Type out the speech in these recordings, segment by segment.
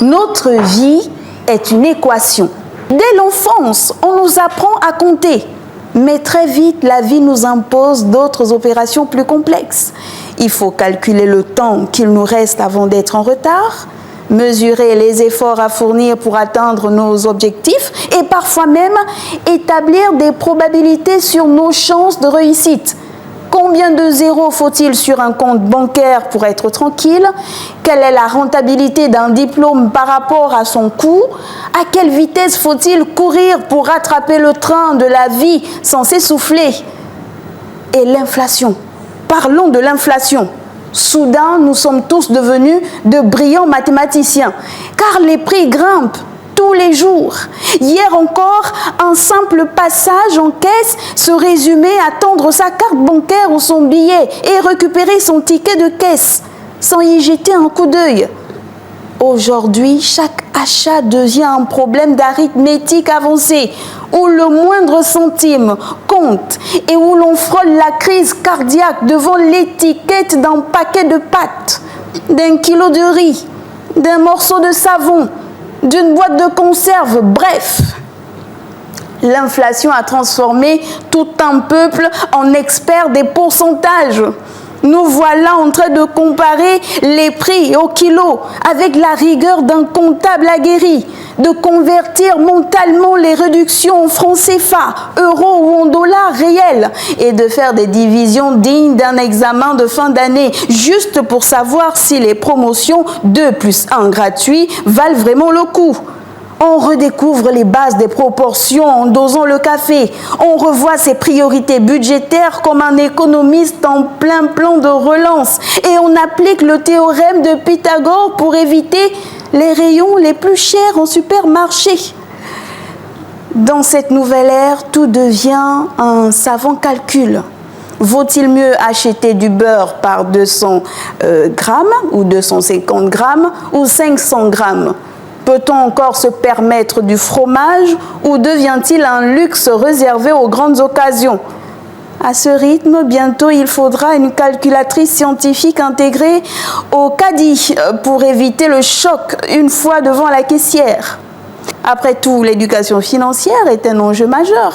Notre vie est une équation. Dès l'enfance, on nous apprend à compter. Mais très vite, la vie nous impose d'autres opérations plus complexes. Il faut calculer le temps qu'il nous reste avant d'être en retard, mesurer les efforts à fournir pour atteindre nos objectifs et parfois même établir des probabilités sur nos chances de réussite. Combien de zéros faut-il sur un compte bancaire pour être tranquille? Quelle est la rentabilité d'un diplôme par rapport à son coût? À quelle vitesse faut-il courir pour rattraper le train de la vie sans s'essouffler? Et l'inflation. Parlons de l'inflation. Soudain, nous sommes tous devenus de brillants mathématiciens, car les prix grimpent tous les jours. Hier encore, un simple passage en caisse se résumait à tendre sa carte bancaire ou son billet et récupérer son ticket de caisse, sans y jeter un coup d'œil. Aujourd'hui, chaque achat devient un problème d'arithmétique avancée, où le moindre centime compte et où l'on frôle la crise cardiaque devant l'étiquette d'un paquet de pâtes, d'un kilo de riz, d'un morceau de savon, d'une boîte de conserve, bref. L'inflation a transformé tout un peuple en expert des pourcentages. Nous voilà en train de comparer les prix au kilo avec la rigueur d'un comptable aguerri, de convertir mentalement les réductions en francs CFA, euros ou en dollars réels et de faire des divisions dignes d'un examen de fin d'année juste pour savoir si les promotions 2+1 gratuits valent vraiment le coup. On redécouvre les bases des proportions en dosant le café. On revoit ses priorités budgétaires comme un économiste en plein plan de relance. Et on applique le théorème de Pythagore pour éviter les rayons les plus chers en supermarché. Dans cette nouvelle ère, tout devient un savant calcul. Vaut-il mieux acheter du beurre par 200 grammes ou 250 grammes ou 500 grammes? Peut-on encore se permettre du fromage ou devient-il un luxe réservé aux grandes occasions? À ce rythme, bientôt il faudra une calculatrice scientifique intégrée au caddie pour éviter le choc une fois devant la caissière. Après tout, l'éducation financière est un enjeu majeur.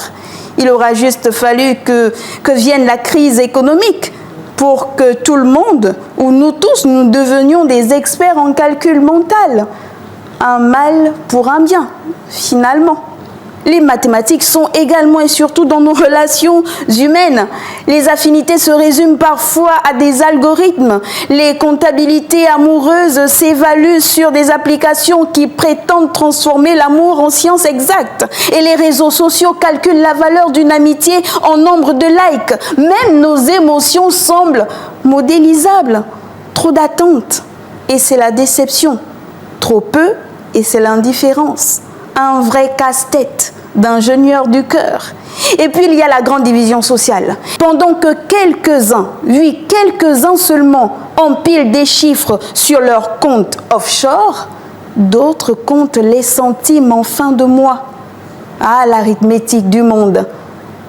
Il aura juste fallu que vienne la crise économique pour que tout le monde, ou nous tous, nous devenions des experts en calcul mental. Un mal pour un bien, finalement. Les mathématiques sont également et surtout dans nos relations humaines. Les affinités se résument parfois à des algorithmes. Les comptabilités amoureuses s'évaluent sur des applications qui prétendent transformer l'amour en science exacte. Et les réseaux sociaux calculent la valeur d'une amitié en nombre de likes. Même nos émotions semblent modélisables. Trop d'attentes et c'est la déception. Trop peu et c'est l'indifférence. Un vrai casse-tête d'ingénieur du cœur. Et puis il y a la grande division sociale. Pendant que quelques-uns, oui, quelques-uns seulement, empilent des chiffres sur leur compte offshore, d'autres comptent les centimes en fin de mois. Ah, l'arithmétique du monde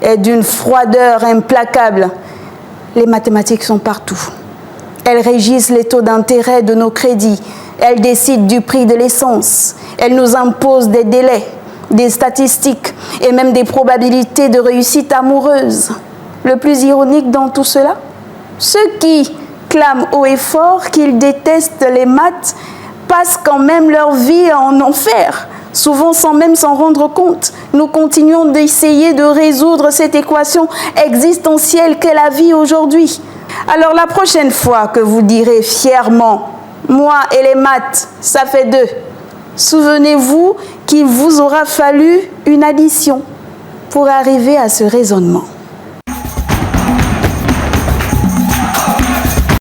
est d'une froideur implacable. Les mathématiques sont partout. Elles régissent les taux d'intérêt de nos crédits. Elles décident du prix de l'essence. Elles nous imposent des délais, des statistiques et même des probabilités de réussite amoureuse. Le plus ironique dans tout cela, ceux qui clament haut et fort qu'ils détestent les maths passent quand même leur vie en enfer, souvent sans même s'en rendre compte. Nous continuons d'essayer de résoudre cette équation existentielle qu'est la vie aujourd'hui. Alors la prochaine fois que vous direz fièrement « Moi et les maths, ça fait 2 », souvenez-vous qu'il vous aura fallu une addition pour arriver à ce raisonnement.